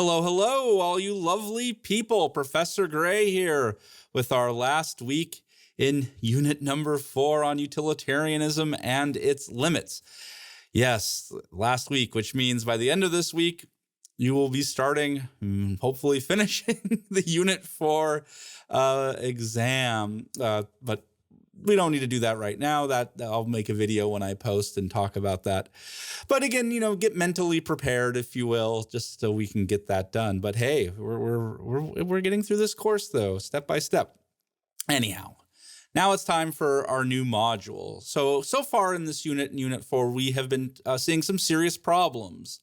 Hello, hello, all you lovely people. Professor Gray here with our last week in unit number 4 on utilitarianism and its limits. Yes, last week, which means by the end of this week, you will be starting, hopefully finishing the unit 4 exam. But we don't need to do that right now. That I'll make a video when I post and talk about that. But again, get mentally prepared, if you will, just so we can get that done. But hey, we're getting through this course though, step by step. Anyhow, now it's time for our new module. So far in this unit, in unit 4, we have been seeing some serious problems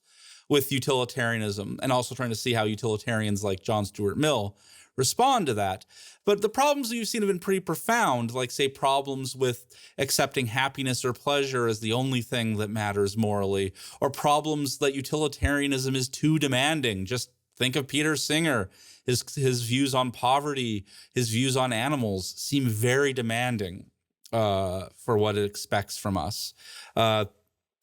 with utilitarianism and also trying to see how utilitarians like John Stuart Mill respond to that. But the problems you've seen have been pretty profound, like say problems with accepting happiness or pleasure as the only thing that matters morally, or problems that utilitarianism is too demanding. Just think of Peter Singer. His views on poverty, his views on animals seem very demanding for what it expects from us.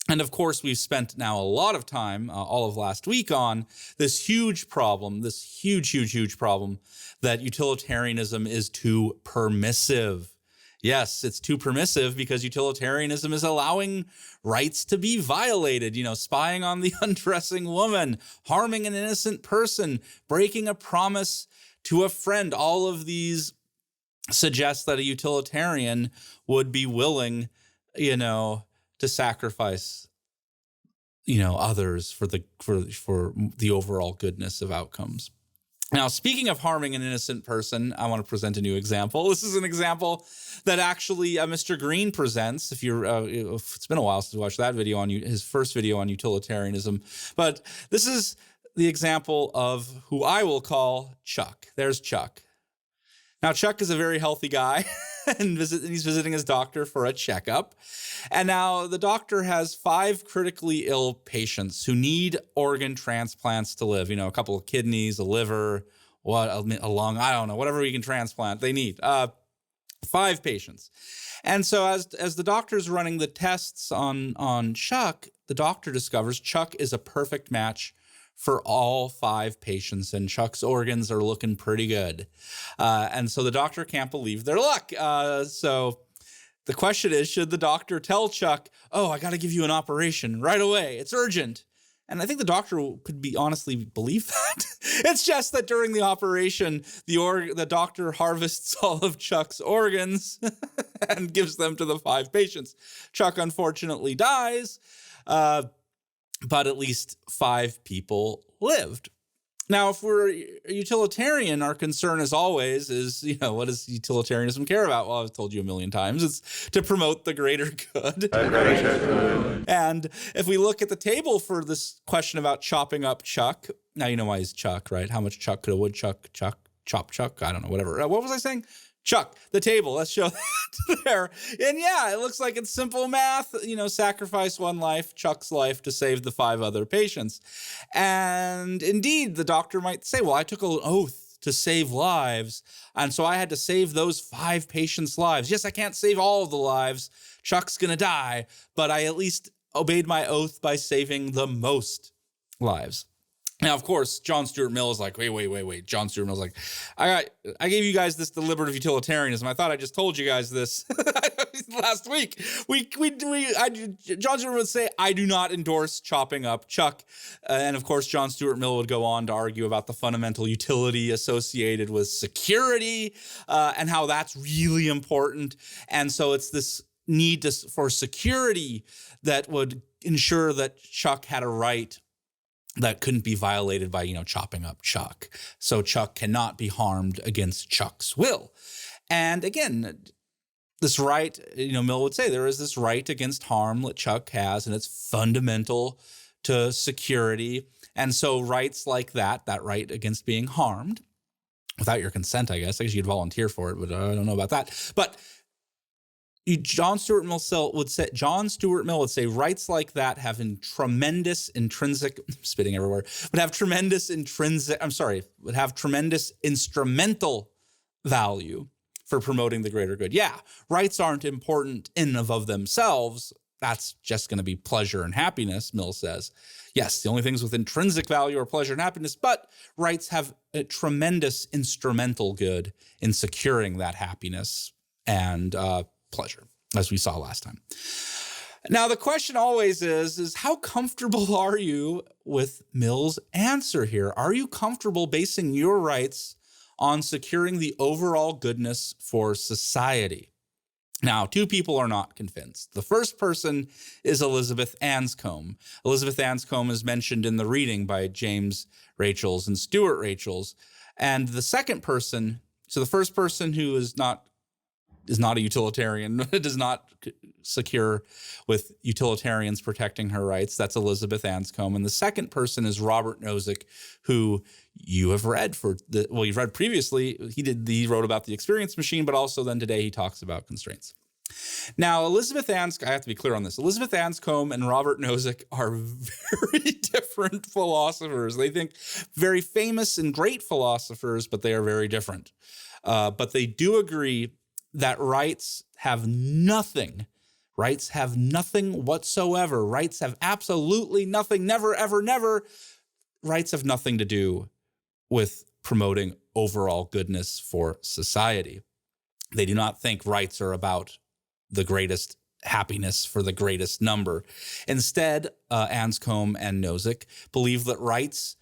And of course, we've spent now a lot of time, all of last week, on this huge problem, this huge problem that utilitarianism is too permissive. Yes, it's too permissive because utilitarianism is allowing rights to be violated, spying on the undressing woman, harming an innocent person, breaking a promise to a friend. All of these suggest that a utilitarian would be willing, to sacrifice, others for the overall goodness of outcomes. Now, speaking of harming an innocent person, I want to present a new example. This is an example that actually Mr. Green presents. If it's been a while since we watched that video on his first video on utilitarianism, but this is the example of who I will call Chuck. There's Chuck. Now, Chuck is a very healthy guy, and he's visiting his doctor for a checkup. And now the doctor has 5 critically ill patients who need organ transplants to live. A couple of kidneys, a liver, a lung, I don't know, whatever we can transplant, they need. 5 patients. And so as the doctor's running the tests on Chuck, the doctor discovers Chuck is a perfect match for all 5 patients, and Chuck's organs are looking pretty good. And so the doctor can't believe their luck. So the question is, should the doctor tell Chuck, oh, I got to give you an operation right away, it's urgent? And I think the doctor could honestly believe that. It's just that during the operation, the doctor harvests all of Chuck's organs and gives them to the 5 patients. Chuck unfortunately dies, but at least 5 people lived. Now, if we're a utilitarian, our concern as always is, what does utilitarianism care about? Well, I've told you a million times, it's to promote the greater good. And if we look at the table for this question about chopping up Chuck, now you know why he's Chuck, right? How much Chuck could a woodchuck chop Chuck? I don't know, whatever. What was I saying? Chuck, the table, let's show that there. And yeah, it looks like it's simple math, sacrifice 1 life, Chuck's life, to save the 5 other patients. And indeed, the doctor might say, well, I took an oath to save lives, and so I had to save those 5 patients' lives. Yes, I can't save all of the lives. Chuck's gonna die, but I at least obeyed my oath by saving the most lives. Now, of course, John Stuart Mill is like, wait. John Stuart Mill is like, I gave you guys this deliberative utilitarianism. I thought I just told you guys this last week. John Stuart Mill would say, I do not endorse chopping up Chuck. And of course, John Stuart Mill would go on to argue about the fundamental utility associated with security and how that's really important. And so it's this need for security that would ensure that Chuck had a right that couldn't be violated by, chopping up Chuck. So Chuck cannot be harmed against Chuck's will. And again, this right, Mill would say there is this right against harm that Chuck has, and it's fundamental to security. And so rights like that right against being harmed, without your consent, I guess you'd volunteer for it, but I don't know about that. But John Stuart Mill would say rights like that have tremendous intrinsic, spitting everywhere, would have tremendous instrumental value for promoting the greater good. Yeah, rights aren't important in and of themselves. that's just going to be pleasure and happiness, Mill says. Yes, the only things with intrinsic value are pleasure and happiness, but rights have a tremendous instrumental good in securing that happiness and pleasure, as we saw last time. Now, the question always is how comfortable are you with Mill's answer here? Are you comfortable basing your rights on securing the overall goodness for society? Now, two people are not convinced. The first person is Elizabeth Anscombe. Elizabeth Anscombe is mentioned in the reading by James Rachels and Stuart Rachels. And the second person, so the first person who is not a utilitarian, does not secure with utilitarians protecting her rights. That's Elizabeth Anscombe. And the second person is Robert Nozick, who you have read you've read previously. He wrote about the experience machine, but also then today he talks about constraints. Now, I have to be clear on this. Elizabeth Anscombe and Robert Nozick are very different philosophers. They think very famous and great philosophers, but they are very different. But they do agree that rights have nothing. Rights have nothing whatsoever. Rights have absolutely nothing, never, ever, never. Rights have nothing to do with promoting overall goodness for society. They do not think rights are about the greatest happiness for the greatest number. Instead, Anscombe and Nozick believe that rights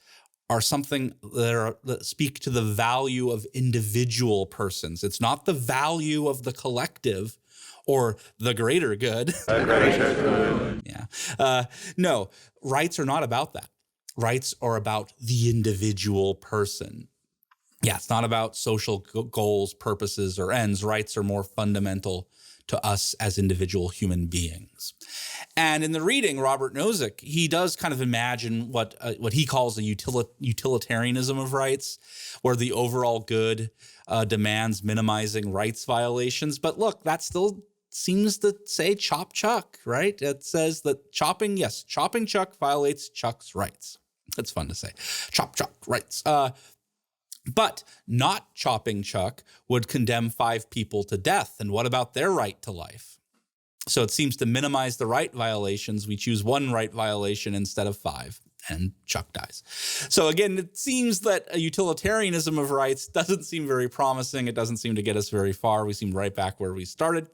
are something that speak to the value of individual persons. It's not the value of the collective or the greater good. The greater good. Yeah. No, rights are not about that. Rights are about the individual person. Yeah, it's not about social goals, purposes, or ends. Rights are more fundamental to us as individual human beings. And in the reading, Robert Nozick, he does kind of imagine what he calls a utilitarianism of rights, where the overall good demands minimizing rights violations. But look, that still seems to say chop Chuck, right? It says that chopping Chuck violates Chuck's rights. That's fun to say. Chop Chuck rights. But not chopping Chuck would condemn 5 people to death. And what about their right to life? So it seems to minimize the right violations. We choose 1 right violation instead of 5, and Chuck dies. So again, it seems that a utilitarianism of rights doesn't seem very promising. It doesn't seem to get us very far. We seem right back where we started.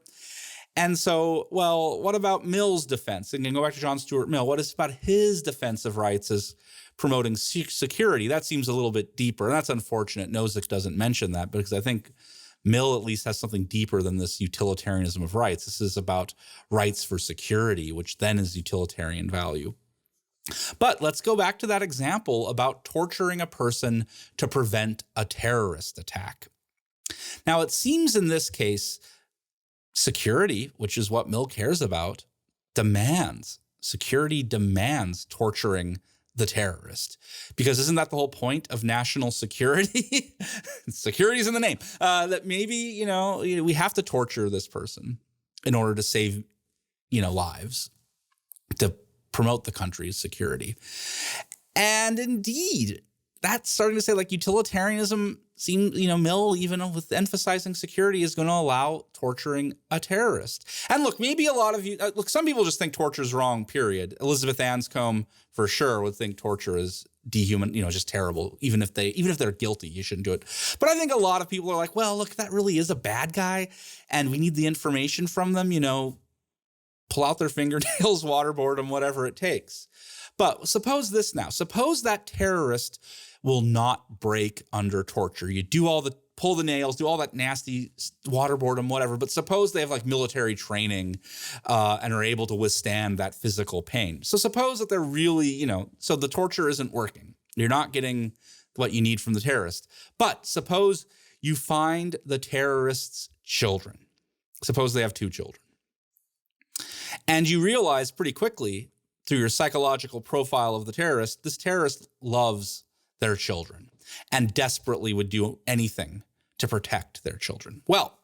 And so, well, what about Mill's defense? And go back to John Stuart Mill. What is about his defense of rights as promoting security? That seems a little bit deeper. And that's unfortunate. Nozick doesn't mention that because I think Mill at least has something deeper than this utilitarianism of rights. This is about rights for security, which then is utilitarian value. But let's go back to that example about torturing a person to prevent a terrorist attack. Now, it seems in this case, security, which is what Mill cares about, security demands torturing the terrorist. Because isn't that the whole point of national security? Security is in the name. That maybe, we have to torture this person in order to save, lives, to promote the country's security. And indeed, that's starting to say like utilitarianism seems, Mill, even with emphasizing security, is going to allow torturing a terrorist. And look, maybe a lot of you, some people just think torture is wrong, period. Elizabeth Anscombe, for sure, would think torture is dehuman, just terrible. Even if they're guilty, you shouldn't do it. But I think a lot of people are like, well, look, that really is a bad guy. And we need the information from them, pull out their fingernails, waterboard them, whatever it takes. But suppose that terrorist will not break under torture. You pull the nails, do all that nasty waterboard them, whatever. But suppose they have like military training and are able to withstand that physical pain. So suppose that they're really, so the torture isn't working. You're not getting what you need from the terrorist. But suppose you find the terrorist's children. Suppose they have 2 children. And you realize pretty quickly through your psychological profile of the terrorist, this terrorist loves their children and desperately would do anything to protect their children. Well,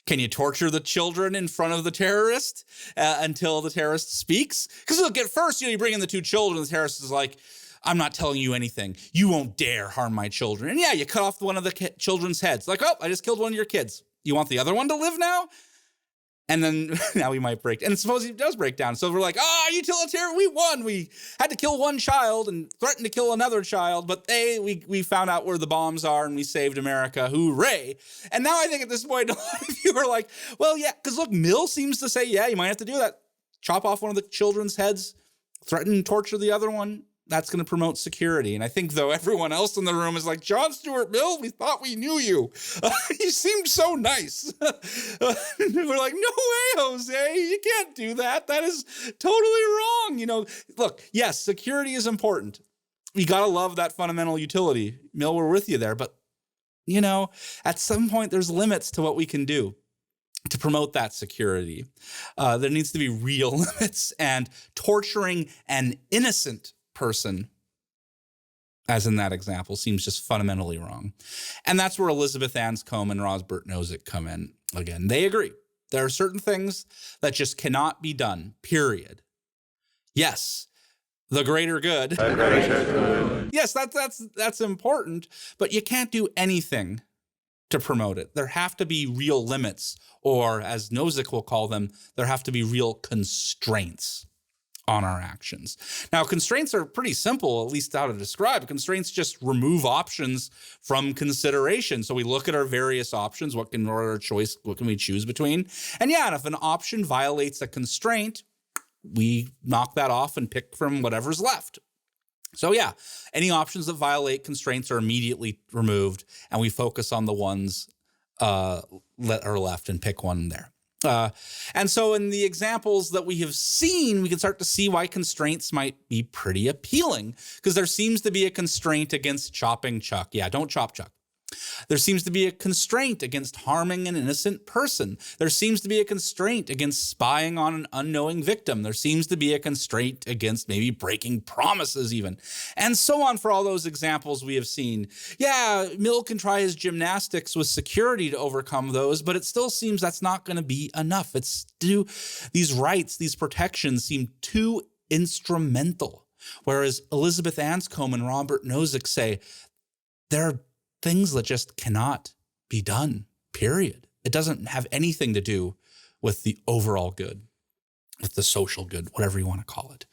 can you torture the children in front of the terrorist until the terrorist speaks? Because look, at first, you bring in the 2 children, the terrorist is like, I'm not telling you anything. You won't dare harm my children. And yeah, you cut off one of the children's heads. Like, oh, I just killed one of your kids. You want the other one to live now? And then now we might break, and suppose he does break down. So we're like, utilitarian, we won. We had to kill one child and threatened to kill another child, but we found out where the bombs are and we saved America. Hooray. And now I think at this point, a lot of you are like, well, yeah, because look, Mill seems to say, yeah, you might have to do that. Chop off one of the children's heads, threaten and torture the other one. That's going to promote security. And I think, though, everyone else in the room is like, John Stuart Mill, we thought we knew you. You seemed so nice. We're like, no way, Jose. You can't do that. That is totally wrong. Look, yes, security is important. You got to love that fundamental utility. Mill, we're with you there. But, at some point, there's limits to what we can do to promote that security. There needs to be real limits, and torturing an innocent person, as in that example, seems just fundamentally wrong. And that's where Elizabeth Anscombe and Robert Nozick come in again. They agree. There are certain things that just cannot be done, period. Yes, the greater good. The greater good. Yes, that's important, but you can't do anything to promote it. There have to be real limits, or as Nozick will call them, there have to be real constraints on our actions. Now, constraints are pretty simple, at least how to describe. Constraints just remove options from consideration. So we look at our various options. What can we choose between? And if an option violates a constraint, we knock that off and pick from whatever's left. So any options that violate constraints are immediately removed, and we focus on the ones that are left and pick one there. And so in the examples that we have seen, we can start to see why constraints might be pretty appealing, because there seems to be a constraint against chopping Chuck. Yeah, don't chop Chuck. There seems to be a constraint against harming an innocent person. There seems to be a constraint against spying on an unknowing victim. There seems to be a constraint against maybe breaking promises even. And so on for all those examples we have seen. Yeah, Mill can try his gymnastics with security to overcome those, but it still seems that's not going to be enough. These rights, these protections seem too instrumental. Whereas Elizabeth Anscombe and Robert Nozick say there are things that just cannot be done, period. It doesn't have anything to do with the overall good, with the social good, whatever you want to call it.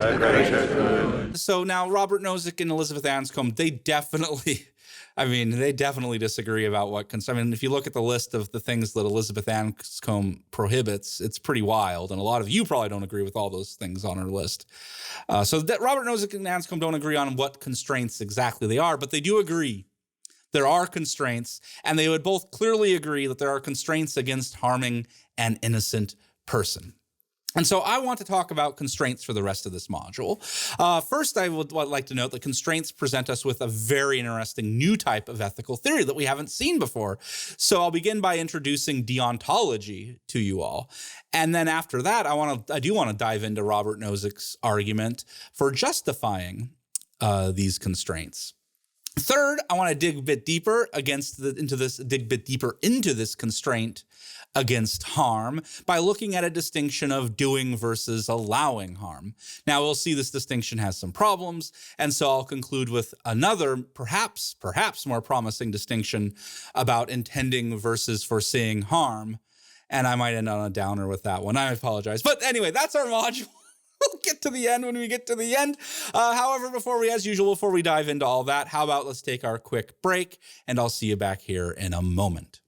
So now Robert Nozick and Elizabeth Anscombe, they definitely disagree about what if you look at the list of the things that Elizabeth Anscombe prohibits, it's pretty wild. And a lot of you probably don't agree with all those things on her list. So that Robert Nozick and Anscombe don't agree on what constraints exactly they are, but they do agree there are constraints, and they would both clearly agree that there are constraints against harming an innocent person. And so I want to talk about constraints for the rest of this module. First, I would like to note that constraints present us with a very interesting new type of ethical theory that we haven't seen before. So I'll begin by introducing deontology to you all. And then after that, I do want to dive into Robert Nozick's argument for justifying these constraints. Third, I want to dig a bit deeper into this constraint against harm by looking at a distinction of doing versus allowing harm. Now, we'll see this distinction has some problems, and so I'll conclude with another, perhaps more promising distinction about intending versus foreseeing harm, and I might end on a downer with that one. I apologize. But anyway, that's our module. We'll get to the end when we get to the end. However, before we dive into all that, how about let's take our quick break, and I'll see you back here in a moment.